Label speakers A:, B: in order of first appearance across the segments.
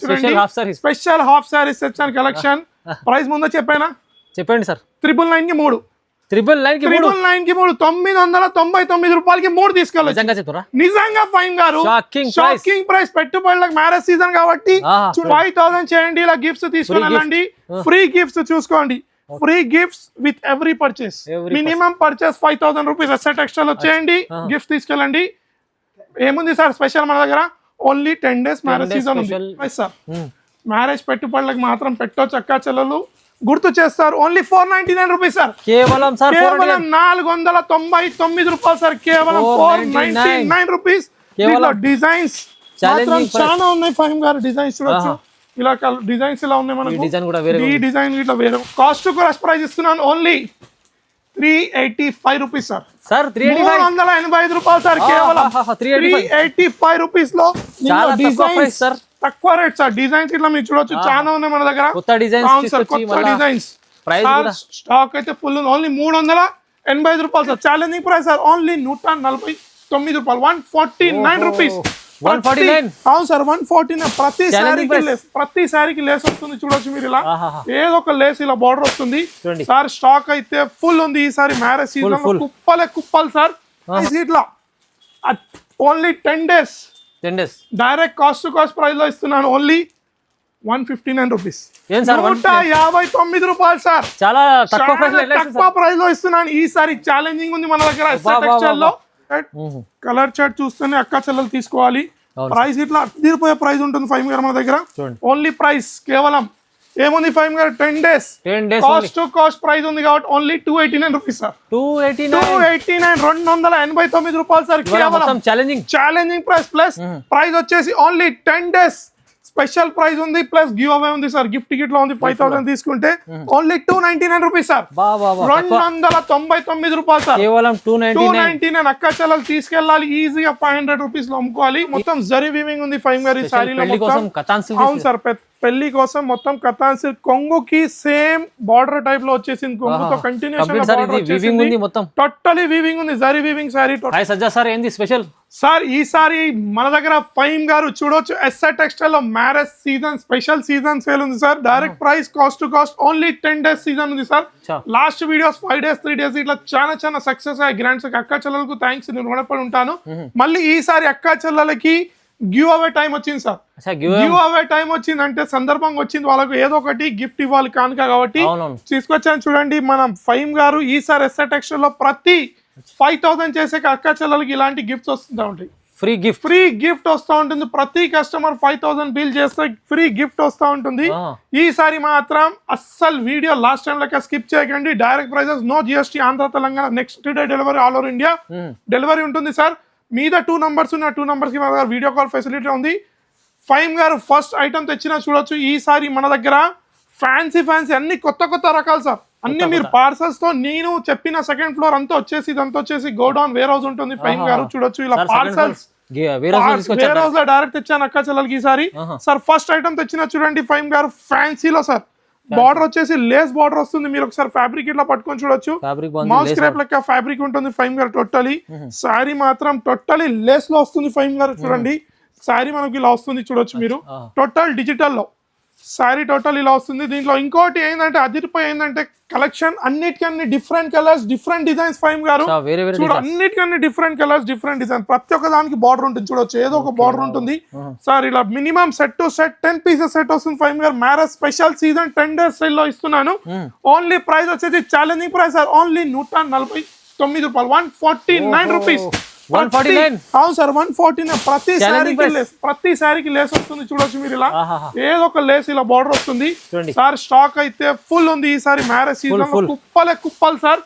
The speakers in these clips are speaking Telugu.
A: స్పెషల్ హాఫ్ సారీస్ తెచ్చాను కలెక్షన్. ప్రైస్ ముందు
B: చెప్పండి సార్.
A: 999 కి 3,
B: 999
A: కి 3, 999 రూపాయలకి 3 తీసుకెళ్ళచ్చు. నిజంగా ఫైమ్ గారు షాకింగ్ ప్రైస్. పెట్టుబడులకు మ్యారేజ్ సీజన్ కాబట్టి 5000 చేయండి, ఇలా గిఫ్ట్స్ తీసుకుని వెళ్ళండి. ఫ్రీ గిఫ్ట్స్ చూసుకోండి, free gifts with every purchase. Minimum purchase 5000 rupees SR textile లో చేయండి, గిఫ్ట్స్ తీసుకెళ్ళండి. ఏముంది సార్ స్పెషల్ మన దగ్గర? ఓన్లీ 10 days మ్యారేజ్ సీజన్ ఉంది సార్. మ్యారేజ్ పెట్టుబడులకు మాత్రం పెట్టొచ్చు అక్కా చెల్లెలు. గుర్తు చేస్తారు. Only 499 rupees sir.
B: కేవలం
A: 499 రూపాయలు సార్. కేవలం 499 రూపీస్. డిజైన్స్ చాలా ఉన్నాయి ఫైమ్ గారు. డిజైన్స్ చూడొచ్చు, ఇలా డిజైన్స్ ఇలా ఉన్నాయి మనకు. ఈ డిజైన్ ఇట్లా వేరే. కాస్ట్ ప్రైస్ ఇస్తున్నాను ఓన్లీ 385 రూపీస్ సార్. 385 రూపాయలు సార్. కేవలం 385 రూపీస్ లో డిజైన్స్ తక్కువ రేట్ సార్. డిజైన్స్ ఇట్లా మీరు చూడొచ్చు, చాలా ఉన్నాయి మన దగ్గర. కొత్త డిజైన్స్ స్టాక్ అయితే ఫుల్. ఓన్లీ 385 రూపాయలు sir. Challenging price sir. Only 149 రూపాయలు. 149 రూపీస్.
B: 149.
A: అవును సార్, 149. ప్రతి శారీకి లేస్ వస్తుంది చూడొచ్చు మీరు. ఇలా ఏదో ఒక లేస్ ఇలా బార్డర్ వస్తుంది సార్. స్టాక్ అయితే ఫుల్ ఉంది ఈసారి మ్యారేజ్ సీజన్. కుప్పలు సార్. ఇట్లా only 10 days direct cost price లో ఇస్తున్నాను. Only 159 rupees. 159 రూపాయలు సార్.
B: చాలా
A: తక్కువ ప్రైస్ లో ఇస్తున్నాను ఈసారి. ఛాలెంజింగ్ ఉంది మన దగ్గర ఎస్ఆర్ టెక్స్టైల్ లో. కలర్ చార్ట్ చూస్తేనే అక్కా చెల్లెలు తీసుకోవాలి. ప్రైస్ ఇట్లా అదిరిపోయే ప్రైస్ ఉంటుంది ఫైమ్ గారు మన దగ్గర. ఓన్లీ ప్రైస్ కేవలం ఏముంది ఫైమ్ గారు? 10 days కాస్ట్ ప్రైస్ ఉంది కాబట్టి ఓన్లీ 289 రూపీస్ సార్. 289 రూపాయలు సార్. కేవలం ఛాలెంజింగ్ ప్రైస్. ప్రైస్ వచ్చేసి ఓన్లీ 10 days స్పెషల్ ప్రైస్ ఉంది, ప్లస్ గివ్ అవే ఉంది సార్. గిఫ్ట్ కిట్ లో ఉంది 5000 తీసుకుంటే ఓన్లీ 299 రూపీస్ సార్. 299 రూపాయలు సార్.
B: కేవలం 299.
A: అక్కా చెల్లెలు తీసుకెళ్ళాలి ఈజీగా. 500 రూపీస్ లో అమ్ముకోవాలి. మొత్తం జరీ వీవింగ్ ఉంది ఫైమ్ గారి సారీలో. అవును సార్, పెళ్లి కోసం మొత్తం కతాన్ సిల్క్. కొంగుకి సేమ్ బార్డర్ టైప్ లో వచ్చేసింది. కొంగుతో కంటిన్యూషన్ టోటలీ వీవింగ్ ఉంది. జరీ వీవింగ్ సారీ.
B: సార్ ఏంది స్పెషల్
A: సార్ ఈసారి మన దగ్గర ఫైమ్ గారు చూడొచ్చు ఎస్ఆర్ టెక్స్టైల్ లో marriage season special season sale ఉంది sir. Direct price cost only 10 days season ఉంది sir. Last videos 5 days 3 days ఇట్లా చాలా సక్సెస్ అయ్యి గ్రాండ్స్. అక్కా చెల్లెలకు థ్యాంక్స్, నేను రుణపడి ఉంటాను. మళ్ళీ ఈసారి అక్కా చెల్లెలకి గివ్ అవే టైం వచ్చింది సార్. గివ్ అవే టైం వచ్చిందంటే సందర్భంగా వచ్చింది. వాళ్ళకు ఏదో ఒకటి గిఫ్ట్ ఇవ్వాలి కానుక కాబట్టి తీసుకొచ్చాను. చూడండి మనం ఫైమ్ గారు ఈసారి ఎస్ఆర్ టెక్స్టైల్ లో ప్రతి 5000 చేసే అక్కా చెల్లెలకి ఇలాంటి గిఫ్ట్స్ వస్తుంటా ఉంటాయి. ఫ్రీ గిఫ్ట్ వస్తూ ఉంటుంది. ప్రతి కస్టమర్ 5000 బిల్ చేస్తే ఫ్రీ గిఫ్ట్ వస్తూ ఉంటుంది. ఈసారి మాత్రం అస్సలు వీడియో లాస్ట్ టైం లెక్క స్కిప్ చేయకండి. Direct prizes, no GST. Andhra Telangana next day delivery, all over India delivery ఉంటుంది సార్. మీద 2 numbers ఉన్న 2 numbers కి మన దగ్గర వీడియో కాల్ ఫెసిలిటీ ఉంది. ఫైమ్ గారు ఫస్ట్ ఐటమ్ తెచ్చినా చూడొచ్చు. ఈసారి మన దగ్గర ఫ్యాన్సీ అన్ని కొత్త రకాలు సార్. అన్ని మీరు పార్సల్స్ తో నేను చెప్పిన సెకండ్ ఫ్లోర్ అంతా వచ్చేసి ఇదంతా వచ్చేసి గోడౌన్ వేర్ హౌస్ ఉంటుంది ఫైమ్ గారు. చూడొచ్చు ఇలా పార్సల్స్ వేర్ హౌస్ లో డైరెక్ట్ తెచ్చాను అక్కా చెల్లెలకి ఈసారి. సార్ ఫస్ట్ ఐటమ్ తెచ్చినా చూడండి ఫైమ్ గారు ఫ్యాన్సీలో సార్. బార్డర్ వచ్చేసి లేస్ బార్డర్ వస్తుంది. మీరు ఒకసారి ఫ్యాబ్రిక్ ఇట్లా పట్టుకొని చూడొచ్చు. మౌస్ క్రేప్ లెక్క ఫ్యాబ్రిక్ ఉంటుంది ఫైమ్ గారు. టోటలీ శారీ మాత్రం టోటలీ లేస్ లో వస్తుంది ఫైమ్ గారు. చూడండి శారీ మనకి ఇలా వస్తుంది చూడొచ్చు మీరు. టోటల్ డిజిటల్ లో శారీ టోటల్ ఇలా వస్తుంది. దీంట్లో ఇంకోటి ఏంటంటే అదిరిపోయి ఏంటంటే కలెక్షన్ అన్నిటికన్నీ different colours, different designs Faheem గారు. చూడ అన్నిటికన్నీ డిఫరెంట్ కలర్స్, డిఫరెంట్ డిజైన్. ప్రతి ఒక్క దానికి బార్డర్ ఉంటుంది చూడొచ్చు. ఏదో ఒక బార్డర్ ఉంటుంది సార్. ఇలా minimum set to set 10 pieces set వస్తుంది ఫైమ్ గారు. Marriage special season 10 days sale లో ఇస్తున్నాను. ఓన్లీ ప్రైస్ వచ్చేసి ఛాలెంజింగ్ ప్రైస్ సార్. ఓన్లీ 149 రూపాయలు. 149 రూపీస్.
B: 149.
A: అవును సార్, 149. ప్రతి శారీకి లేస్ వస్తుంది చూడొచ్చు మీరు. ఇలా ఏదో ఒక లేస్ ఇలా బార్డర్ వస్తుంది సార్. స్టాక్ అయితే ఫుల్ ఉంది ఈసారి మ్యారేజ్ సీజన్. కుప్పలు సార్.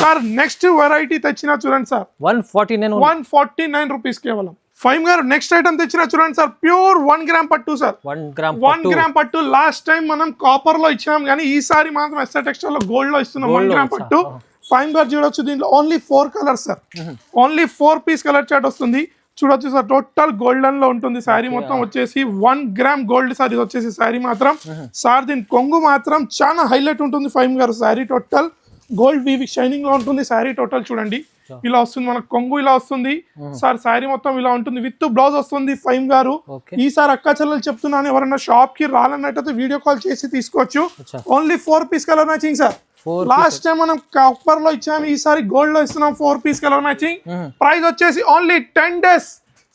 A: సార్ నెక్స్ట్ వెరైటీ తెచ్చినా చూడండి సార్. 149 రూపీస్ కేవలం. ఫైమ్ గారు నెక్స్ట్ ఐటమ్ తెచ్చినా చూడండి సార్. ప్యూర్ 1 gram పట్టు సార్. 1 gram పట్టు. లాస్ట్ టైం మనం కాపర్ లో ఇచ్చాం కానీ ఈసారి మాత్రం ఎస్ఆర్ టెక్స్టైల్ లో గోల్డ్ లో ఇస్తున్నాం 1 gram పట్టు. ఫైమ్ గారు చూడొచ్చు. దీంట్లో only 4 colours sir. Only 4 piece colour chart వస్తుంది చూడొచ్చు సార్. టోటల్ గోల్డెన్ లో ఉంటుంది శారీ మొత్తం వచ్చేసి. 1 gram గోల్డ్ సార్ ఇది వచ్చేసి శారీ మాత్రం. సార్ దీని కొంగు మాత్రం చాలా హైలైట్ ఉంటుంది ఫైమ్ గారు. Sari total gold weaving shining లో ఉంటుంది శారీ టోటల్. చూడండి ఇలా వస్తుంది మనకు కొంగు ఇలా వస్తుంది సార్ శారీ మొత్తం ఇలా ఉంటుంది విత్ బ్లౌజ్ వస్తుంది ఫైమ్ గారు ఈసారి అక్క చెల్లెలు చెప్తున్నాను ఎవరైనా షాప్ కి రాలన్నట్టయితే వీడియో కాల్ చేసి తీసుకోవచ్చు only 4 piece colour matching sir last time మనం కాపర్ లో ఇచ్చాము ఈసారి గోల్డ్ లో ఇస్తున్నాం 4 పీస్ కలర్ మ్యాచింగ్ ప్రైస్ వచ్చేసి ఓన్లీ 10 days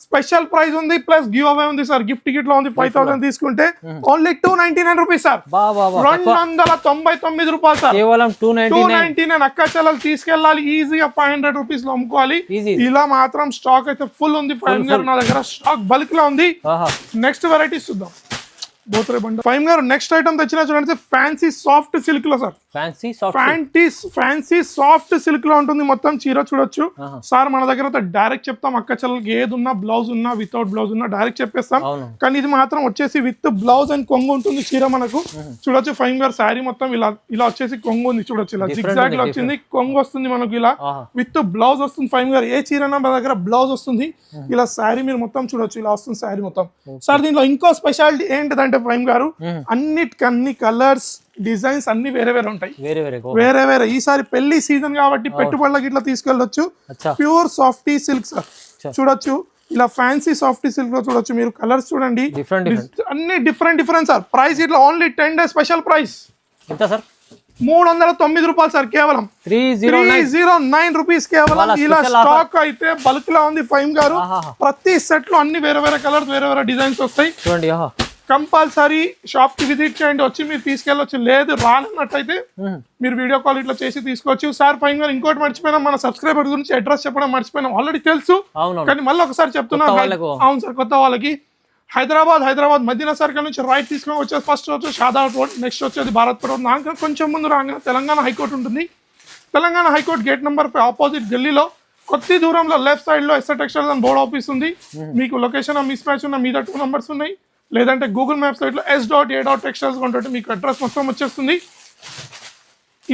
A: స్పెషల్ ప్రైస్ ఉంది ప్లస్ గివ్ అవే ఉంది సార్ గిఫ్ట్ టికెట్ లో ఉంది 5000 తీసుకుంటే ఓన్లీ 299 రూపీస్ సార్ 299 రూపాయలు సార్
B: కేవలం 299
A: అక్క చెల్లెలు తీసుకెళ్ళాలి ఈజీగా 500 రూపీస్ లో అమ్ముకోవాలి ఇలా మాత్రం స్టాక్ అయితే ఫుల్ ఉంది నా దగ్గర స్టాక్ బల్క్ లో ఉంది నెక్స్ట్ వెరైటీస్ చూద్దాం బోత్రే బండ ఫైమ్ గారు నెక్స్ట్ ఐటమ్ తెచ్చిన చూడండి ఫ్యాన్సీ సాఫ్ట్ సిల్క్ లో సార్ ఫ్యాన్సీ సాఫ్ట్ సిల్క్ లో ఉంటుంది మొత్తం చీర చూడొచ్చు సార్ మన దగ్గర డైరెక్ట్ చెప్తాం అక్క చెల్లెలకి ఏది ఉన్నా బ్లౌజ్ ఉన్నా వితౌట్ బ్లౌజ్ ఉన్నా డైరెక్ట్ చెప్పేస్తాం కానీ ఇది మాత్రం వచ్చేసి విత్ బ్లౌజ్ అండ్ కొంగు ఉంటుంది చీర మనకు చూడొచ్చు ఫైమ్ గారు శారీ మొత్తం ఇలా ఇలా వచ్చేసి కొంగు ఉంది చూడొచ్చు ఇలా జిగ్జాగ్ లో వచ్చింది కొంగు వస్తుంది మనకు ఇలా విత్ బ్లౌజ్ వస్తుంది ఫైమ్ గారు ఏ చీర మన దగ్గర బ్లౌజ్ వస్తుంది ఇలా శారీ మీరు మొత్తం చూడొచ్చు ఇలా వస్తుంది శారీ మొత్తం సార్ దీనిలో ఇంకో స్పెషాలిటీ ఏంటిదంటే ఫైమ్ గారు అన్ని కలర్స్ డిజైన్స్ అన్ని వేరే వేరే ఉంటాయి వేరే వేరే ఈసారి పెళ్లి సీజన్ కాబట్టి పెట్టుబడులకి ఇట్లా తీసుకెళ్ళొచ్చు ప్యూర్ సాఫ్టీ సిల్క్ సార్ చూడొచ్చు ఇలా ఫ్యాన్సీ సాఫ్టీ సిల్క్ లో చూడొచ్చు మీరు కలర్స్ చూడండి అన్ని డిఫరెంట్ సార్ ప్రైస్ ఇట్లా ఓన్లీ 10 days స్పెషల్ ప్రైస్
B: ఎంత సార్
A: 309 రూపాయలు సార్ కేవలం 309 రూపీస్ కేవలం ఇలా స్టాక్ అయితే బల్క్ లో ఉంది ఫైమ్ గారు ప్రతి సెట్ లో అన్ని వేరే వేరే కలర్స్ వేరే వేరే డిజైన్స్ వస్తాయి చూడండి కంపల్సరీ షాప్ కి విజిట్ చేయండి వచ్చి మీరు తీసుకెళ్ళొచ్చు లేదు రానట్టయితే మీరు వీడియో కాల్ ఇట్లా చేసి తీసుకోవచ్చు సార్ ఫైన్ గా ఇంకోటి మర్చిపోయినా మన సబ్స్క్రైబర్ గురించి అడ్రస్ చెప్పడం మర్చిపోయినా ఆల్రెడీ తెలుసు కానీ మళ్ళీ ఒకసారి చెప్తున్నా అవును సార్ కొత్త వాళ్ళకి హైదరాబాద్ మదీనా సర్కిల్ నుంచి రైట్ తీసుకొని వచ్చేది ఫస్ట్ వచ్చి షాదాబాద్ రోడ్ నెక్స్ట్ వచ్చేది భారత్ రోడ్ దానికన్నా కొంచెం ముందు రాగానే తెలంగాణ హైకోర్టు ఉంటుంది Telangana high court gate number 5 opposite ఢిల్లీలో కొద్ది దూరంలో లెఫ్ట్ సైడ్ లో SR textiles and board office ఉంది మీకు లొకేషన్ మిస్ మ్యాచ్ ఉన్న మీద 2 numbers ఉన్నాయి లేదంటే గూగుల్ మ్యాప్స్ లో s.a.textiles కొంటే మీకు అడ్రస్ మొత్తం వచ్చేస్తుంది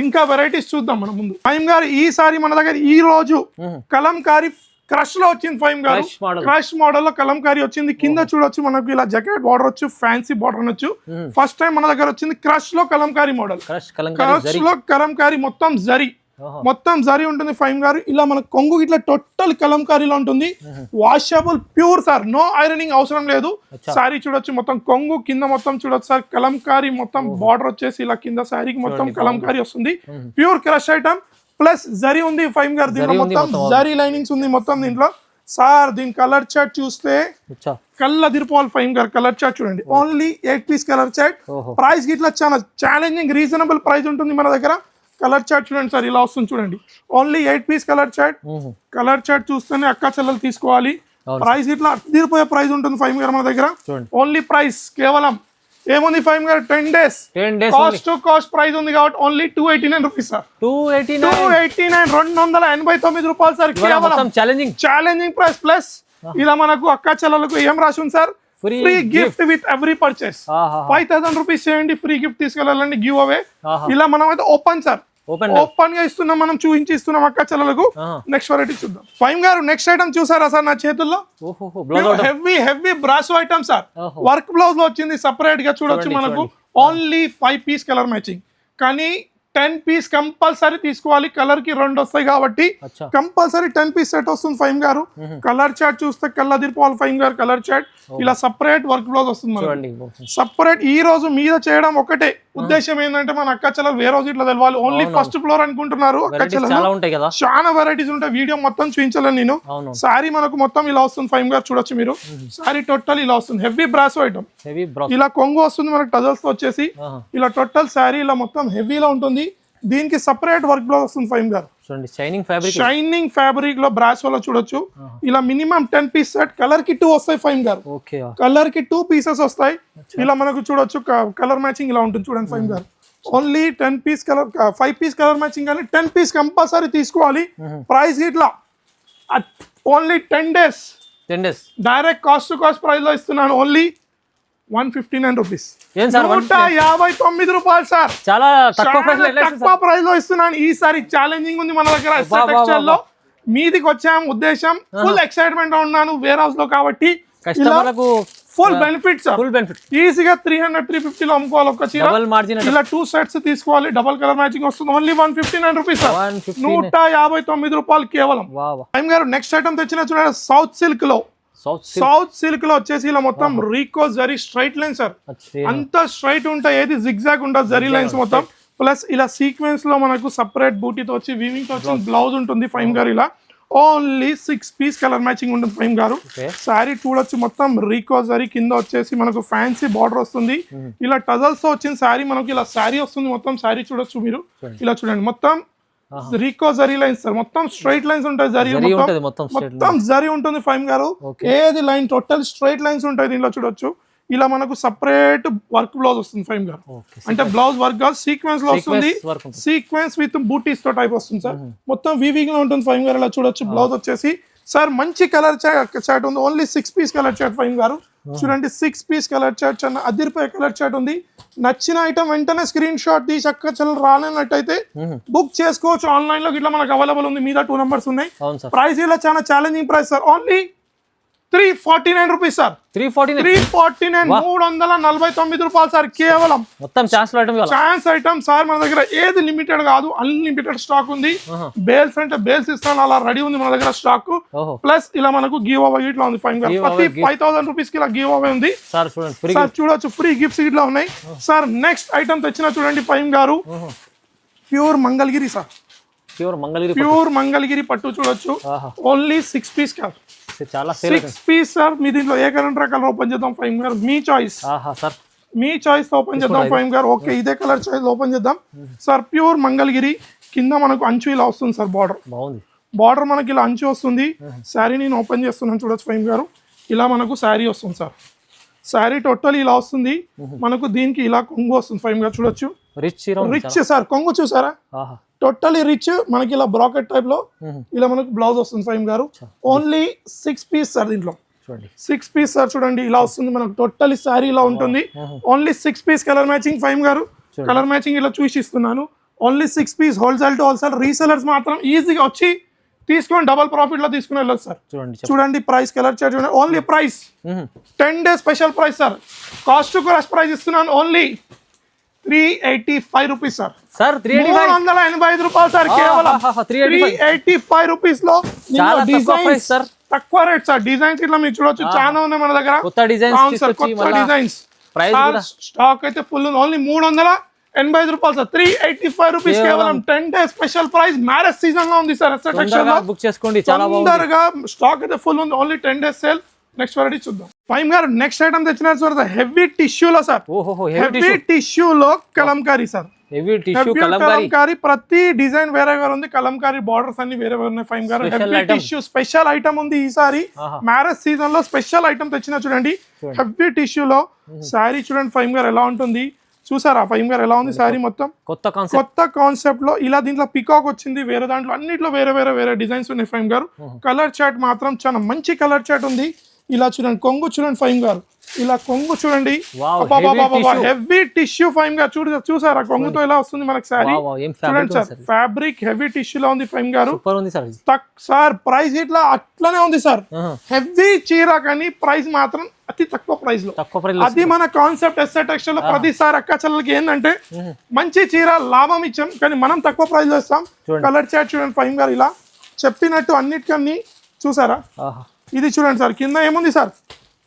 A: ఇంకా వెరైటీస్ చూద్దాం మన ముందు ఫైమ్ గారు ఈసారి మన దగ్గర ఈ రోజు కలంకారీ క్రష్ లో వచ్చింది ఫైమ్ గారు క్రష్ మోడల్ లో కలంకారీ వచ్చింది కింద చూడొచ్చు మనకు ఇలా జాకెట్ బార్డర్ వచ్చు ఫ్యాన్సీ బార్డర్ అనొచ్చు ఫస్ట్ టైం మన దగ్గర వచ్చింది క్రష్ లో కలంకారీ మోడల్ క్రష్ లో కలంకారీ మొత్తం జరీ ఉంటుంది ఫైమ్ గారు ఇలా మన కొంగు ఇట్లా టోటల్ కలంకారీలో ఉంటుంది washable pure sir no ironing అవసరం లేదు సారీ చూడొచ్చు మొత్తం కొంగు కింద మొత్తం చూడొచ్చు సార్ కలంకారీ మొత్తం బార్డర్ వచ్చేసి ఇలా కింద శారీకి మొత్తం కలంకారీ వస్తుంది pure crush item plus zari ఉంది ఫైమ్ గారు దీంట్లో మొత్తం జరీ లైనింగ్స్ ఉంది మొత్తం దీంట్లో సార్ దీని కలర్ చార్ట్ చూస్తే కళ్ళ దిరిపోవాలి ఫైమ్ గారు కలర్ చార్ట్ చూడండి only 8 piece colour chart price ఇట్లా చాలా ఛాలెంజింగ్ రీజనబుల్ ప్రైస్ ఉంటుంది మన దగ్గర కలర్ చార్ట్ చూడండి సార్ ఇలా వస్తుంది చూడండి ఓన్లీ 8 పీస్ కలర్ చార్ట్ చూస్తేనే అక్క చెల్లెలు తీసుకోవాలి ప్రైస్ ఇట్లా తీరిపోయే ప్రైస్ ఉంటుంది ఫైవ్ గారు మన దగ్గర ఓన్లీ ప్రైస్ కేవలం ఏముంది ఫైవ్ గారు 10 days కాస్ట్ ప్రైస్ ఉంది కాబట్టి ఓన్లీ 289 రూపీస్ సార్ 289 రూపాయలు సార్ కేవలం ఛాలెంజింగ్ ప్రైస్ ప్లస్ ఇలా మనకు అక్క చెల్లెలకు ఏం రాసి ఉంది sir free gift with every purchase 5000 rupees చేయండి ఫ్రీ గిఫ్ట్ తీసుకెళ్ళాలండి గివ్ అవే ఇలా మనం అయితే ఓపెన్ సార్ ఓపెన్ గా ఇస్తున్నాం మనం చూపించి ఇస్తున్నాం అక్క చెల్లెలకు నెక్స్ట్ వెరైటీ చూద్దాం ఫైమ్ గారు నెక్స్ట్ ఐటమ్ చూసారా సార్ నా చేతుల్లో heavy brasso item sir work blouse లో వచ్చింది సపరేట్ గా చూడొచ్చు మనకు ఓన్లీ 5 పీస్ కలర్ మ్యాచింగ్ కానీ 10 పీస్ కంపల్సరీ తీసుకోవాలి కలర్ కి 2 వస్తాయి కాబట్టి కంపల్సరీ 10 పీస్ సెట్ వస్తుంది ఫైమ్ గారు కలర్ చార్ట్ చూస్తే కళ్ళ దిరిపోవాలి ఫైమ్ గారు కలర్ చార్ట్ ఇలా సపరేట్ వర్క్ బ్లౌజ్ వస్తుంది సపరేట్ ఈ రోజు మీద చేయడం ఒకటే ఉద్దేశం ఏంటంటే మన అక్క చెల్లెలు వేరే రోజు ఇట్లా తెలవాలి ఓన్లీ ఫస్ట్ ఫ్లోర్ అనుకుంటున్నారు అక్క చెల్లెలు చాలా వెరైటీస్ ఉంటాయి వీడియో మొత్తం చూపించలేను నేను సారీ మనకు మొత్తం ఇలా వస్తుంది ఫైమ్ గారు చూడొచ్చు మీరు సారీ టోటల్ ఇలా వస్తుంది హెవీ బ్రాసో ఐటమ్ ఇలా కొంగు వస్తుంది మనకు టజల్స్ తో వచ్చేసి ఇలా టోటల్ సారీ ఇలా మొత్తం హెవీలో ఉంటుంది దీనికి సపరేట్ వర్క్ బ్లౌజ్ వస్తుంది ఫైమ్ గారు షైనింగ్ ఫ్యాబ్రిక్ లో బ్రాసోలో చూడొచ్చు ఇలా మినిమం 10 పీస్ సెట్ కలర్ కి 2 వస్తాయి ఫైమ్ గారు కలర్ కి 2 పీసెస్ వస్తాయి ఇలా మనకు చూడొచ్చు కలర్ మ్యాచింగ్ ఇలా ఉంటుంది చూడండి ఫైమ్ గారు only 10 piece colour 5 piece colour matching కానీ 10 పీస్ కంపల్సరీ తీసుకోవాలి ప్రైస్ ఇట్లా only 10 days direct cost to cost price లో ఇస్తున్నాను ఓన్లీ 159 రూపీస్ 159 రూపాయలు సార్ చాలా తక్కువ ప్రైస్ లో ఇస్తున్నాను ఈసారి ఛాలెంజింగ్ ఉంది మన దగ్గర టెక్స్టైల్ లో మీదికి వచ్చాము ఉద్దేశం ఫుల్ ఎక్సైట్మెంట్ ఉన్నాను వేర్ హౌస్ లో కాబట్టి full benefit sir,
B: full benefit.
A: ఈజీగా 300-350 లో అమ్ముకోవాలి ఒక చీర.
B: డబుల్ మార్జిన్
A: ఇలా 2 సెట్స్ తీసుకోవాలి, డబుల్ కలర్ మ్యాచింగ్ వస్తుంది. ఓన్లీ 159 రూపీస్ సార్, 159 రూపాయలు కేవలం. ఫైమ్ గారు నెక్స్ట్ ఐటమ్ తెచ్చిన చూడండి, సౌత్ సిల్క్ లో. సౌత్ సిల్క్ లో వచ్చేసి ఇలా మొత్తం Rico zari straight line sir, అంత స్ట్రైట్ ఉంటాయి, ఏది జిగ్జాగ్ ఉండదు, జరీ లైన్స్ మొత్తం. ప్లస్ ఇలా సీక్వెన్స్ లో మనకు సపరేట్ బూటీతో వచ్చి వీవింగ్ తో వచ్చి బ్లౌజ్ ఉంటుంది ఫైమ్ గారు. ఇలా ఓన్లీ 6 పీస్ కలర్ మ్యాచింగ్ ఉంటుంది ఫైమ్ గారు. శారీ చూడొచ్చు, మొత్తం రీకో జరీ కింద వచ్చేసి మనకు ఫ్యాన్సీ బార్డర్ వస్తుంది. ఇలా టజల్స్ తో వచ్చిన శారీ మనకు ఇలా శారీ వస్తుంది. మొత్తం శారీ చూడొచ్చు మీరు, ఇలా చూడండి మొత్తం రీకో జరీ లైన్స్ సార్, మొత్తం స్ట్రైట్ లైన్స్ ఉంటాయి, జరీ మొత్తం జరీ ఉంటుంది ఫైమ్ గారు. ఏది లైన్ టోటల్ స్ట్రైట్ లైన్స్ ఉంటాయి దీనిలో చూడొచ్చు. ఇలా మనకు సపరేట్ వర్క్ బ్లౌజ్ వస్తుంది ఫైమ్ గారు, అంటే బ్లౌజ్ వర్క్ కాదు, సీక్వెన్స్ లో వస్తుంది. సీక్వెన్స్ విత్ బూటీస్ తో టైప్ వస్తుంది సార్, మొత్తం వీవింగ్ లో ఉంటుంది ఫైమ్ గారు. ఇలా చూడొచ్చు బ్లౌజ్ వచ్చేసి సార్ మంచి కలర్ చాట్ ఉంది, ఓన్లీ 6 పీస్ కలర్ చాట్ ఫైమ్ గారు. చూడండి 6 పీస్ కలర్ చాట్, చాలా అదిరిపోయే కలర్ చాట్ ఉంది. నచ్చిన ఐటమ్ వెంటనే స్క్రీన్ షాట్ తీసి అక్క చల్ల రానట్టయితే బుక్ చేసుకోవచ్చు ఆన్లైన్ లో. ఇట్లా మనకు అవైలబుల్ ఉంది, మీద 2 నెంబర్స్ ఉన్నాయి. ప్రైస్ ఇలా చాలా challenging price sir, only 349 rupees sir, 349 349 రూపాయలు సార్ కేవలం.
B: మొత్తం
A: ఛాన్స్ ఐటమ్ సార్, మన దగ్గర ఏది లిమిటెడ్ కాదు, అన్లిమిటెడ్ స్టాక్ ఉంది. బేల్స్ అంటే బేల్స్ ఇస్తాను, అలా రెడీ ఉంది మన దగ్గర స్టాక్. ప్లస్ ఇలా మనకు గివ్ అవే ఇట్లా ఉంది ఫైవ్ గారు, ప్రతి 5000 రూపీస్ కి ఇలా గివ్ అవే ఉంది సార్. చూడొచ్చు ఫ్రీ గిఫ్ట్స్ ఇట్లా ఉన్నాయి సార్. నెక్స్ట్ ఐటమ్ తెచ్చిన చూడండి ఫైవ్ గారు, pure Mangalagiri sir, pure Mangalagiri పట్టు చూడొచ్చు, ఓన్లీ 6 పీస్ కాదు, చాలా 6 పీస్ సార్. మీ దీంట్లో ఏ కలర్ రకాలు ఓపెన్ చేద్దాం ఫైమ్ గారు, మీ చాయిస్ సార్, మీ చాయిస్ ఓపెన్ చేద్దాం ఫైమ్ గారు. ఓకే ఇదే కలర్ చాయిస్ ఓపెన్ చేద్దాం సార్. ప్యూర్ మంగళగిరి కింద మనకు అంచు ఇలా వస్తుంది సార్, బార్డర్ మనకి ఇలా అంచు వస్తుంది. శారీ నేను ఓపెన్ చేస్తున్నాను చూడొచ్చు ఫైమ్ గారు, ఇలా మనకు శారీ వస్తుంది సార్. శారీ టోటల్ ఇలా వస్తుంది మనకు, దీనికి ఇలా కొంగు వస్తుంది ఫైమ్ గారు చూడొచ్చు, రిచ్ సార్. కొంగు చూసారా, టోటలీ రిచ్ మనకి ఇలా బ్రాకెట్ టైప్ లో ఇలా మనకు బ్లౌజ్ వస్తుంది ఫైమ్ గారు. ఓన్లీ 6 పీస్ సార్, దీంట్లో 6 పీస్ సార్. చూడండి ఇలా వస్తుంది మనకు, టోటలీ శారీ ఇలా ఉంటుంది. ఓన్లీ 6 పీస్ కలర్ మ్యాచింగ్ ఫైమ్ గారు, కలర్ మ్యాచింగ్ ఇలా చూసి ఇస్తున్నాను. Only 6 piece, wholesale to wholesale. Resellers మాత్రం ఈజీగా వచ్చి తీసుకొని డబల్ ప్రాఫిట్ లో తీసుకుని వెళ్ళదు సార్. చూడండి ప్రైస్, కలర్ చార్ట్ చూడండి. Only price 10 days special price sir, cost to cost price ఇస్తున్నాను. ఓన్లీ 385 రూపీస్ సార్, 385 రూపాయలు సార్ కేవలం. 385 రూపీస్ లో డిజైన్స్ తక్కువ రేట్ సార్. డిజైన్స్ ఇట్లా మీరు చూడొచ్చు, చాలా ఉన్నాయి మన దగ్గర కొత్త డిజైన్స్. స్టాక్ అయితే ఫుల్ ఉంది. ఓన్లీ 385 రూపాయలు సార్, 385 రూపీస్ కేవలం. 10 days special price, marriage season లో ఉంది సార్. బుక్ చేసుకోండి, తొందరగా స్టాక్ అయితే ఫుల్ ఉంది. Only 10 days sale. Next variety చూద్దాం ఫైమ్ గారు. నెక్స్ట్ ఐటమ్ తెచ్చిన సార్, హెవీ టిష్యూలో సార్, హెవీ టిష్యూలో కలంకారీ సార్, కలంకారీ. ప్రతి డిజైన్ వేరే వేరే ఉంది, కలంకారీ బార్డర్స్ అన్ని వేరే వేరే ఉన్నాయి ఫైమ్ గారు. హెవీ టిష్యూ స్పెషల్ ఐటమ్ ఉంది ఈసారి మ్యారేజ్ సీజన్ లో స్పెషల్ ఐటమ్ తెచ్చిన చూడండి. హెవీ టిష్యూలో శారీ చూడండి ఫైమ్ గారు ఎలా ఉంటుంది చూసారా ఫైమ్ గారు, ఎలా ఉంది శారీ మొత్తం కొత్త కాన్సెప్ట్ లో. ఇలా దీంట్లో పికాక్ వచ్చింది, వేరే దాంట్లో అన్నిట్లో వేరే వేరే వేరే డిజైన్స్ ఉన్నాయి ఫైమ్ గారు. కలర్ చాట్ మాత్రం చాలా మంచి కలర్ చాట్ ఉంది. ఇలా చూడండి కొంగు చూడండి ఫైమ్ గారు, ఇలా కొంగు చూడండి, హెవీ టిష్యూ ఫైమ్ గారు. చూసారా కొంగుతో ఎలా వస్తుంది మనకి శారీ చూడండి సార్. ఫ్యాబ్రిక్ హెవీ టిష్యూ లో ఉంది ఫైమ్ గారు సార్. ప్రైస్ ఇట్లా అట్లనే ఉంది సార్, హెవీ చీర కానీ ప్రైస్ మాత్రం అతి తక్కువ ప్రైస్ లో. అది మన కాన్సెప్ట్ ఎస్ఆర్ టెక్స్టైల్ లో. ప్రతిసారి అక్క చెల్లెలకి ఏంటంటే మంచి చీర లాభం ఇచ్చాం, కానీ మనం తక్కువ ప్రైస్ లో ఇస్తాం. కలర్ చాట్ చూడండి ఫైమ్ గారు, ఇలా చెప్పినట్టు అన్నిటికన్నీ చూసారా. ఇది చూడండి సార్, కింద ఏముంది సార్,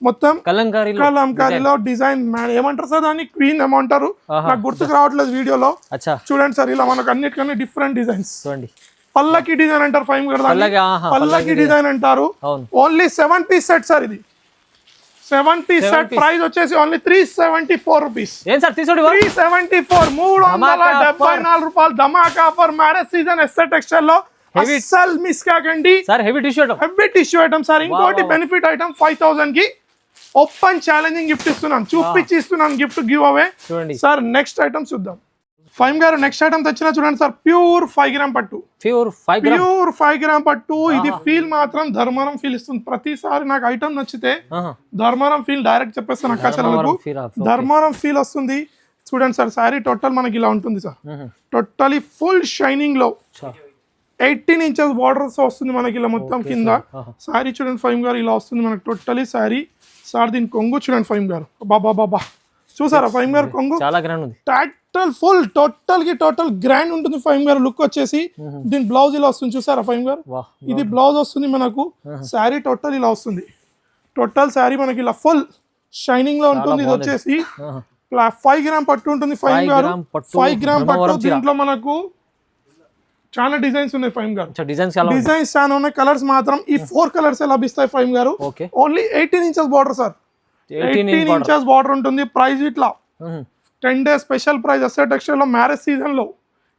A: మొత్తం కలంకారీలో డిజైన్ ఏమంటారు సార్ దాన్ని, క్వీన్ ఏమంటారు నాకు గుర్తుకు రావట్లేదు వీడియోలో. చూడండి సార్, ఇలా మనకు అన్నిటికన్నా డిఫరెంట్ డిజైన్స్. పల్లకి డిజైన్ అంటారు ఫైమ్ గారు, పల్లకి డిజైన్ అంటారు. ఓన్లీ 7 పీస్ సెట్ సార్, ఇది 7 పీస్ సెట్. ప్రైస్ వచ్చేసి ఓన్లీ 374 రూపీస్, 374, 374 రూపాయలు. Dhamaka offer marriage season SR textile లో. అస్సలు మిస్ కాకండి sir, heavy tissue item sir. ఇంకోటి బెనిఫిట్ ఐటమ్ 5000 కి ఓపెన్ ఛాలెంజింగ్ గిఫ్ట్ ఇస్తున్నాను, చూపించి ఇస్తున్నాను gift give away sir. Next item చూద్దాం ఫైమ్ గారు. నెక్స్ట్ ఐటమ్ తెచ్చిన చూడండి సార్, ప్యూర్ 5 గ్రామ్ పట్టు, ప్యూర్ 5 గ్రామ్ పట్టు. ఇది ఫీల్ మాత్రం ధర్మవరం ఫీల్ ఇస్తుంది. ప్రతిసారి నాకు ఐటమ్ నచ్చితే ధర్మవరం ఫీల్ డైరెక్ట్ చెప్పేస్తాను అక్క చెల్లెలకు, ధర్మవరం ఫీల్ వస్తుంది. చూడండి సార్, శారీ టోటల్ మనకి ఇలా ఉంటుంది సార్, టోటలీ ఫుల్ షైనింగ్ లో 18 ఇంచెస్ బార్డర్స్ వస్తుంది మనకి ఇలా మొత్తం కింద సారీ చూడండి ఫైమ్ గారు ఇలా వస్తుంది మనకి టోటలీ సారీ సార్ దీని కొంగు చూడండి ఫైమ్ గారు బాబా చూసారా ఫైమ్ గారు కొంగు
B: చాలా గ్రాండ్ ఉంది
A: టోటల్ గ్రాండ్ ఉంటుంది ఫైమ్ గారు లుక్ వచ్చేసి దీని బ్లౌజ్ ఇలా వస్తుంది చూసారా ఫైమ్ గారు ఇది బ్లౌజ్ వస్తుంది మనకు శారీ టోటల్ ఇలా వస్తుంది టోటల్ శారీ మనకి ఇలా ఫుల్ షైనింగ్ లో ఉంటుంది ఇది వచ్చేసి 5 గ్రామ్ పట్టు ఉంటుంది ఫైమ్ గారు 5 గ్రామ్ పట్టు దీంట్లో మనకు చాలా డిజైన్స్ ఉన్నాయి ఫైమ్ గారు డిజైన్స్ చాలా ఉన్నాయి కలర్స్ మాత్రం ఈ 4 కలర్స్ లభిస్తాయి ఫైమ్ గారు only 18 inches border sir 18 inches border ఉంటుంది ప్రైస్ ఇట్లా 10 days special price SR textile లో మ్యారేజ్ సీజన్ లో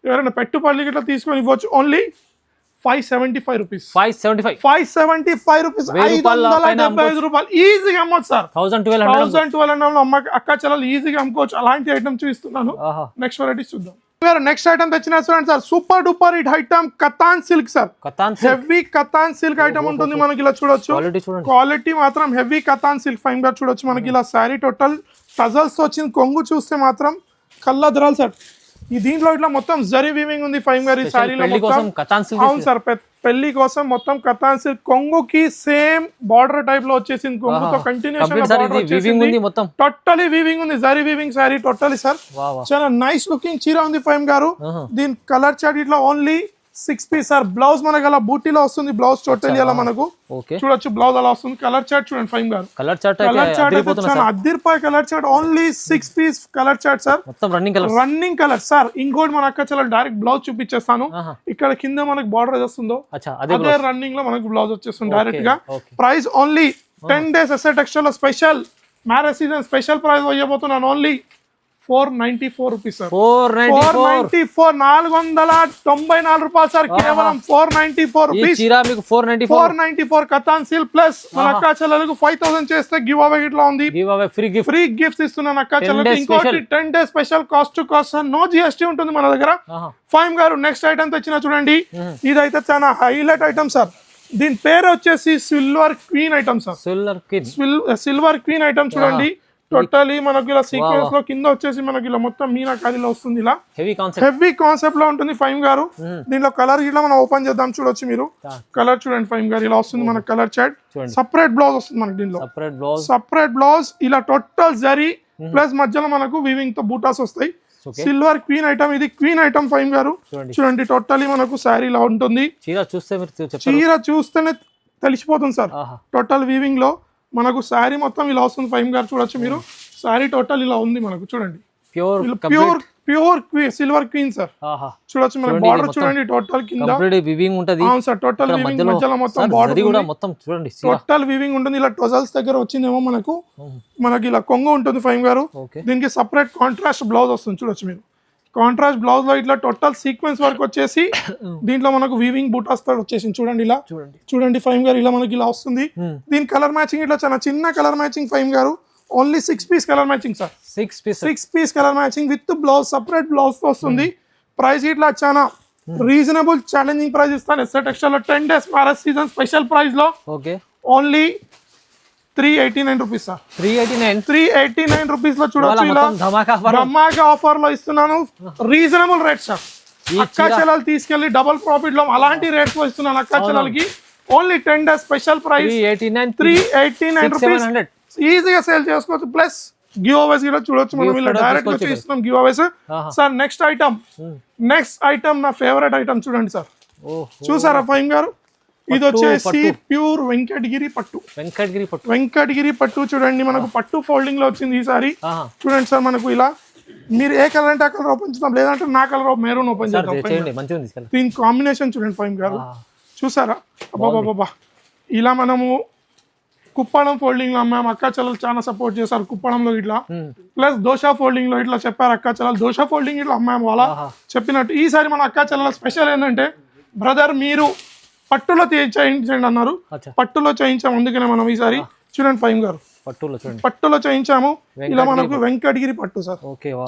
A: ఎవరైనా పెట్టుబడి ఇట్లా తీసుకొని ఇవ్వచ్చు ఓన్లీ 575 రూపీస్ 575 రూపీస్ 575 రూపాయలు ఈజీగా అమ్మొచ్చు సార్ 1200 అక్క చెల్లెలు ఈజీగా అమ్ముకోవచ్చు అలాంటి ఐటమ్ చూపిస్తున్నాను నెక్స్ట్ వెరైటీస్ చూద్దాం నెక్స్ట్ ఐటమ్ తెచ్చిన చూడండి sir super duper hit item katan silk sir heavy katan silk item ఉంటుంది మనకి ఇలా చూడొచ్చు క్వాలిటీ మాత్రం హెవీ కతాన్ సిల్క్ ఫైన్ గా చూడొచ్చు మనకి ఇలా శారీ టోటల్ టజల్స్ వచ్చింది కొంగు చూస్తే మాత్రం కళ్ళద్రాలు సార్ ఈ దీంట్లో ఇట్లా మొత్తం జరీ వీవింగ్ ఉంది ఫైన్ గారి శారీలో అవును సార్ పెళ్లి కోసం మొత్తం కతాన్ సిల్క్ కొంగుకి సేమ్ బార్డర్ టైప్ లో వచ్చేసింది కొంగుతో కంటిన్యూషన్ టోటలీ వీవింగ్ ఉంది zari weaving sari totally sir చాలా నైస్ లుకింగ్ చీర ఉంది ఫైమ్ గారు దీని కలర్ చార్ట్ ఇట్లా ఓన్లీ 6 పీస్ సార్ బ్లౌజ్ మనకు అలా బూటీలో వస్తుంది బ్లౌజ్ టోటలీ అలా మనకు చూడొచ్చు బ్లౌజ్ అలా వస్తుంది కలర్ చార్ట్ చూడండి ఫైమ్ గారు కలర్ చార్ట్ చాలా అద్దరిపోయి colour chart only 6 piece colour chart sir running colour sir ఇంకోటి మన అక్క చాలా డైరెక్ట్ బ్లౌజ్ చూపించేస్తాను ఇక్కడ కింద మనకు బార్డర్ వస్తుందో అదే రన్నింగ్ లో మనకు బ్లౌజ్ వచ్చేస్తుంది డైరెక్ట్ గా price only 10 days SR textile లో special marriage season special price ఇవ్వబోతున్నాను ఓన్లీ 494 రూపీస్ సార్ 494 494 రూపాయలు సార్ కేవలం 494 రూపీస్ 494 కతాన్ సిల్క్ ప్లస్ మన అక్క చెల్లెలకు 5000 చేస్తే గివ్ అవే ఇట్లా ఉంది ఫ్రీ గిఫ్ట్స్ ఇస్తున్నాను అక్క చెల్లెలకు ఇంకోటి 10 days special cost to cost no GST ఉంటుంది మన దగ్గర ఫైమ్ గారు నెక్స్ట్ ఐటమ్ తెచ్చిన చూడండి ఇదైతే చాలా హైలైట్ ఐటమ్ సార్ దీని పేరు వచ్చేసి silver queen item sir silver queen item చూడండి టోటలీ మనకి ఇలా సీక్వెన్స్ లో కింద వచ్చేసి మనకి ఇలా మొత్తం మీనాకారిలో వస్తుంది ఇలా హెవీ కాన్సెప్ట్ లో ఉంటుంది ఫైమ్ గారు దీనిలో కలర్ ఇట్లా మనం ఓపెన్ చేద్దాం చూడొచ్చు మీరు కలర్ చూడండి ఫైమ్ గారు ఇలా వస్తుంది మనకి కలర్ చార్ట్ సపరేట్ బ్లౌజ్ వస్తుంది మనకి దీనిలో సపరేట్ బ్లౌజ్ ఇలా టోటల్ జరీ ప్లస్ మధ్యలో మనకు వీవింగ్ తో బూటాస్ వస్తాయి సిల్వర్ క్వీన్ ఐటమ్ ఇది క్వీన్ ఐటమ్ ఫైమ్ గారు చూడండి టోటలీ మనకు శారీ ఇలా ఉంటుంది చీర చూస్తేనే తెలిసిపోతుంది సార్ టోటల్ వీవింగ్ లో మనకు శారీ మొత్తం ఇలా వస్తుంది ఫైమ్ గారు చూడొచ్చు మీరు శారీ టోటల్ ఇలా ఉంది మనకు చూడండి ప్యూర్ సిల్వర్ క్వీన్ సార్ చూడొచ్చు మన బార్డర్ చూడండి టోటల్ కింద అవును సార్ టోటల్ వీవింగ్ మధ్యలో మొత్తం బార్డర్ టోటల్ వీవింగ్ ఉంటుంది ఇలా టజల్స్ దగ్గర వచ్చిందేమో మనకి ఇలా కొంగు ఉంటుంది ఫైమ్ గారు దీనికి సపరేట్ కాంట్రాస్ట్ బ్లౌజ్ వస్తుంది చూడొచ్చు మీరు కాంట్రాస్ట్ బ్లౌజ్ లో ఇట్లా టోటల్ సీక్వెన్స్ వర్క్ వచ్చేసి దీంట్లో మనకు వీవింగ్ బూటాస్ తో వచ్చేసింది చూడండి ఇలా చూడండి ఫైమ్ గారు ఇలా మనకి ఇలా వస్తుంది దీని కలర్ మ్యాచింగ్ ఇట్లా చాలా చిన్న కలర్ మ్యాచింగ్ ఫైమ్ గారు only 6 piece colour matching sir 6 piece colour matching with blouse separate blouse తో వస్తుంది ప్రైస్ ఇట్లా చాలా రీజనబుల్ ఛాలెంజింగ్ ప్రైస్ ఇస్తాను ఎస్ఆర్ టెక్స్టైల్ లో 10 days marriage season special price లో ఓన్లీ 389 రూపీస్ సార్ 389 రూపీస్ లో చూడొచ్చు ఇలా ధమాకా ఆఫర్ లో ఇస్తున్నాను రీజనబుల్ రేట్ సార్ అక్క చెల్లెలు తీసుకెళ్లి డబుల్ ప్రాఫిట్ లో అలాంటి రేట్స్ లో ఇస్తున్నాను అక్క చెల్లెలకి only 10 days special price 389 rupees ఈజీగా సేల్ చేసుకోవచ్చు ప్లస్ గివ్ అవేస్ కూడా చూడొచ్చు మనం ఇలా డైరెక్ట్ గా ఇస్తున్నాం గివ్ అవేస్ సార్ నెక్స్ట్ ఐటమ్ నా ఫేవరెట్ ఐటమ్ చూడండి సార్ చూసారా ఫైమ్ గారు ఇది వచ్చేసి ప్యూర్ వెంకటగిరి పట్టు చూడండి మనకు పట్టు ఫోల్డింగ్ లో వచ్చింది ఈసారి చూడండి సార్ మనకు ఇలా మీరు ఏ కలర్ అంటే ఆ కలర్ ఓపెన్ చేద్దాం లేదంటే నా కలర్ మెరూన్ ఓపెన్ చేద్దాం దీని కాంబినేషన్ చూడండి ఫైమ్ గారు చూసారా అబ్బాబాబా ఇలా మనము కుప్పడం ఫోల్డింగ్ లో అమ్మాము అక్క చెల్లెలు చాలా సపోర్ట్ చేశారు కుప్పడంలో ఇట్లా ప్లస్ దోశ ఫోల్డింగ్ లో ఇట్లా చెప్పారు అక్క చెల్లెలు దోశ ఫోల్డింగ్ ఇట్లా అమ్మాము అలా చెప్పినట్టు ఈసారి మన అక్క చెల్లెల స్పెషల్ ఏంటంటే బ్రదర్ మీరు పట్టులో చేయించండి అన్నారు పట్టులో చేయించాము అందుకనే మనం ఈసారి చూడండి ఫైమ్ గారు పట్టులో చేయించాము ఇలా మనకు వెంకటగిరి పట్టు సార్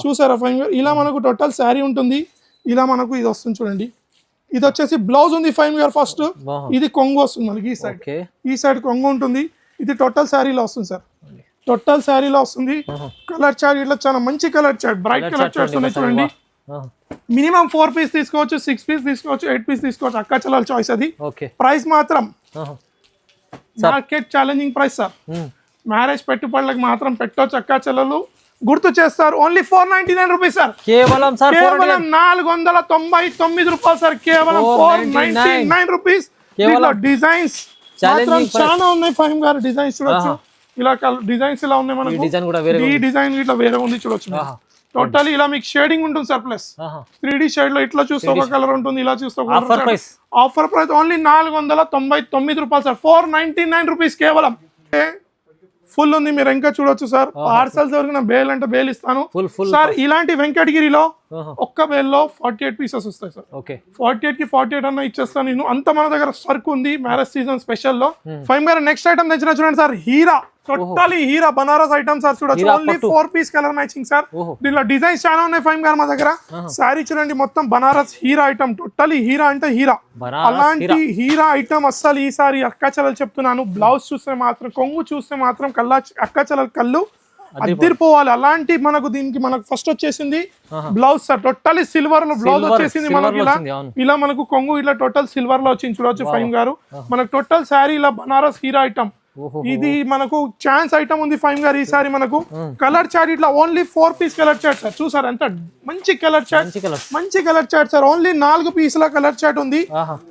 A: చూసారా ఫైమ్ గారు ఇలా మనకు టోటల్ శారీ ఉంటుంది ఇలా మనకు ఇది వస్తుంది చూడండి ఇది వచ్చేసి బ్లౌజ్ ఉంది ఫైమ్ గారు ఫస్ట్ ఇది కొంగు వస్తుంది మనకి ఈ సైడ్ కొంగు ఉంటుంది ఇది టోటల్ శారీలో వస్తుంది సార్ టోటల్ శారీలో వస్తుంది కలర్ చార్ట్ ఇట్లా చాలా మంచి colour chart bright colour charts ఉన్నాయి చూడండి మినిమం 4 పీస్ తీసుకోవచ్చు, 6 పీస్ తీసుకోవచ్చు, 8 పీస్ తీసుకోవచ్చు, అక్క చెల్లెల చాయిస్ అది.
B: ఓకే.
A: ప్రైస్ మాత్రం market challenging price sir. Marriage పెట్టుబడులకు మాత్రం పెట్టవచ్చు, అక్క చెల్లెలు గుర్తు చేస్తారు. Only 499 rupees sir.
B: కేవలం
A: 499 రూపాయలు సార్. కేవలం 499 రూపీస్. డిజైన్స్ చాలా ఉన్నాయి ఫహీమ్ గారు. డిజైన్స్ చూడొచ్చు, ఇలా డిజైన్స్ ఇలా ఉన్నాయి మనకు. ఈ డిజైన్ ఇట్లా వేరే ఉంది చూడొచ్చు. టోటల్ ఇలా మీకు షేడింగ్ ఉంటుంది సార్. ప్లస్ 3D షేడ్ లో ఇట్లా చూస్తే ఒక కలర్ ఉంటుంది, ఇలా చూస్తే ఆఫర్ ప్రైస్ ఓన్లీ 499 రూపాయలు సార్. 499 రూపీస్ కేవలం. ఫుల్ ఉంది, మీరు ఇంకా చూడొచ్చు సార్. పార్సల్స్ వరకు బేల్ అంటే బేల్ ఇస్తాను సార్. ఇలాంటి వెంకటగిరిలో ఒక్క బేల్ లో 48 పీసెస్ వస్తాయి సార్. 48 కి 48 అన్న ఇచ్చేస్తాను నేను. అంత మన దగ్గర సరుకు ఉంది మ్యారేజ్ సీజన్ స్పెషల్ లో. ఫైవ్ గారు నెక్స్ట్ ఐటమ్ తెచ్చిన చూడండి సార్. హీరా, టోటలీ హీరా బనారస్ ఐటమ్ సార్. చూడొచ్చు only 4 piece colour matching sir. దీనిలో డిజైన్స్ చాలా ఉన్నాయి ఫైవ్ గారు మా దగ్గర. శారీ చూడండి మొత్తం బనారస్ హీరా ఐటమ్. టోటలీ హీరా అంటే హీరా. అలాంటి హీరా ఐటమ్ అస్సలు ఈసారి అక్క చెల్లెలు చెప్తున్నాను. బ్లౌజ్ చూస్తే మాత్రం, కొంగు చూస్తే మాత్రం అక్క చెల్లెల కళ్ళు అదిరిపోవాలి. అలాంటి మనకు దీనికి మనకు ఫస్ట్ వచ్చేసింది బ్లౌజ్ సార్. టోటలీ సిల్వర్ లో బ్లౌజ్ వచ్చేసింది మనకు. ఇలా మనకు కొంగు ఇట్లా టోటల్ సిల్వర్ లో వచ్చింది చూడొచ్చు ఫైమ్ గారు. మనకు టోటల్ శారీ ఇలా బనారస్ హీరా ఐటమ్. ఇది మనకు ఛాన్స్ ఐటమ్ ఉంది ఫైమ్ గారు ఈసారి మనకు. కలర్ చార్ట్ ఇట్లా only 4 piece colour chart sir. చూసారు ఎంత మంచి కలర్ చార్ట్, మంచి కలర్ చార్ట్ సార్. ఓన్లీ 4 పీసుల కలర్ చార్ట్ ఉంది.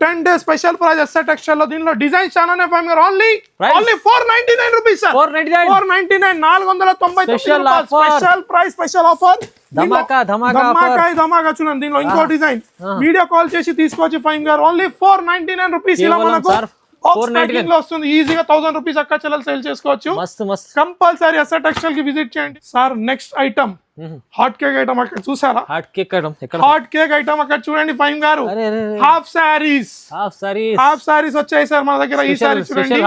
A: 10 days special price SR textile లో. దీనిలో డిజైన్స్ చాలా ఫైమ్ గారు. Only 499 rupees sir. 499 499 special price, special offer. Dhamaka చూడండి. దీనిలో ఇంకో డిజైన్ వీడియో కాల్ చేసి తీసుకోవచ్చు ఫైమ్ గారు. Only 499 rupees. ఇలా మనకు వస్తుంది ఈజీగా 1000 రూపీస్ అక్క చెల్లెలు సేల్ చేసుకోవచ్చు. కంపల్సరీ ఎస్ఆర్ టెక్స్టైల్ కి విజిట్ చేయండి sir. Next item hot cake item. అక్కడ చూసారా హాట్ కేక్ ఐటమ్ అక్కడ చూడండి ఫైమ్ గారు. హాఫ్ సారీస్ వచ్చాయి సార్ మన దగ్గర ఈసారి. చూడండి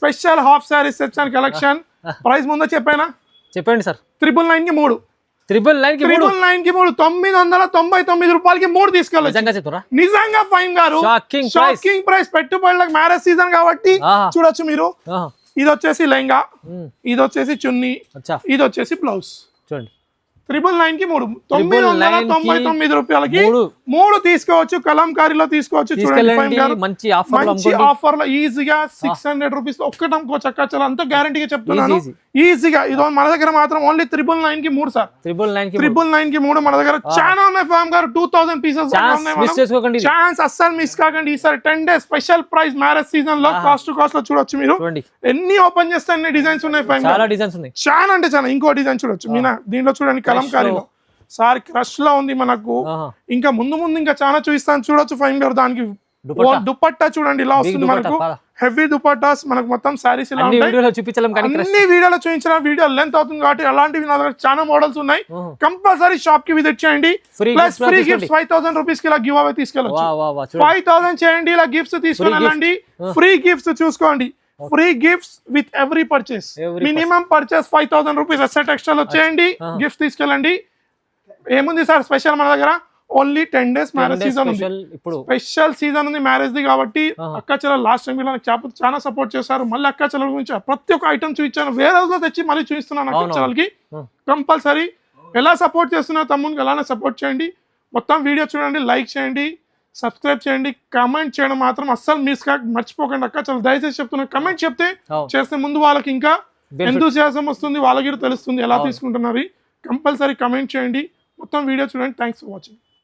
A: స్పెషల్ హాఫ్ సారీస్ తెచ్చాను కలెక్షన్. ప్రైస్ ముందో చెప్పండి సార్. 999 కి 3. 999 కి 3. 999 రూపాయలకి 3 తీసుకెళ్ళచ్చు. నిజంగా ఫైమ్ గారు షాకింగ్ ప్రైస్. పెట్టుబడులకు మ్యారేజ్ సీజన్ కాబట్టి చూడొచ్చు మీరు. ఇది వచ్చేసి లెహంగా, ఇది వచ్చేసి చున్నీ, ఇది వచ్చేసి బ్లౌజ్. చూడండి 999 కి 3. 999 రూపాయలకి 3 తీసుకోవచ్చు. కలంకారీలో తీసుకోవచ్చు. చూడండి ఫైమ్ గారు మంచి ఆఫర్ లో ఈజీగా 600 రూపీస్ ఒక్కటి అమ్ముకోవచ్చు అక్క చెల్లెలు. అంత గ్యారంటీగా చెప్తున్నాను. ఈజీగా ఇది మన దగ్గర మాత్రం ఓన్లీ 999 కి 3 సార్. 999 కి 3 మన దగ్గర చాలా ఉన్నాయి ఫామ్ గారు. 2000 పీసెస్ ఛాన్స్ అస్సలు మిస్ కాకండి. ఈసారి 10 days special price marriage season లో కాస్ట్ లో చూడొచ్చు మీరు. ఎన్ని ఓపెన్ చేస్తే అన్ని డిజైన్స్ ఉన్నాయి ఫామ్ గారు. చాలా అంటే చాలా. ఇంకో డిజైన్ చూడొచ్చు మీనా. దీంట్లో చూడండి కలంకారీలో సార్ క్రష్ లో ఉంది మనకు. ఇంకా ముందు ఇంకా చాలా చూపిస్తాను చూడొచ్చు ఫైమ్ గారు. దానికి దుపట్టా చూడండి ఇలా వస్తుంది మనకు. హెవీ దుపట్టాస్ మనకు మొత్తం సారీస్ ఇలా ఉంటాయి. అన్ని వీడియోలో చూపించిన వీడియో లెంత్ అవుతుంది కాబట్టి అలాంటివి నా దగ్గర చాలా మోడల్స్ ఉన్నాయి. కంపల్సరీ షాప్ కి విజిట్ చేయండి. ప్లస్ ఫ్రీ గిఫ్ట్స్ 5000 రూపీస్ కి ఇలా గివ్ అవే తీసుకెళ్ళచ్చు. 5000 చేయండి, ఇలా గిఫ్ట్స్ తీసుకుని వెళ్ళండి. ఫ్రీ గిఫ్ట్స్ చూసుకోండి. Free gifts with every purchase. Minimum purchase 5000 rupees SR textile లో చేయండి. గిఫ్ట్స్ తీసుకెళ్ళండి. ఏముంది సార్ స్పెషల్ మన దగ్గర? ఓన్లీ 10 days మ్యారేజ్ సీజన్ ఉంది. స్పెషల్ సీజన్ ఉంది మ్యారేజ్ ది కాబట్టి అక్క చెల్లెలు లాస్ట్ టైం చాలా సపోర్ట్ చేశారు. మళ్ళీ అక్క చెల్లెల గురించి ప్రతి ఒక్క ఐటమ్ చూపించాను. వేరే రోజులో తెచ్చి మళ్ళీ చూపిస్తున్నాను అక్క చెల్లెలకి. కంపల్సరీ ఎలా సపోర్ట్ చేస్తున్నారు తమ్మునికి అలానే సపోర్ట్ చేయండి. మొత్తం వీడియో చూడండి, లైక్ చేయండి, సబ్స్క్రైబ్ చేయండి, కామెంట్ చేయడం మాత్రం అస్సలు మర్చిపోకండి అక్క చెల్లెలు. దయచేసి చెప్తున్నారు, కమెంట్ చెప్తే చేస్తే ముందు వాళ్ళకి ఇంకా ఎంతూసియాజం వస్తుంది, వాళ్ళకి తెలుస్తుంది ఎలా తీసుకుంటున్నారు. కంపల్సరీ కమెంట్ చేయండి. మొత్తం వీడియో చూడండి. Thanks for watching.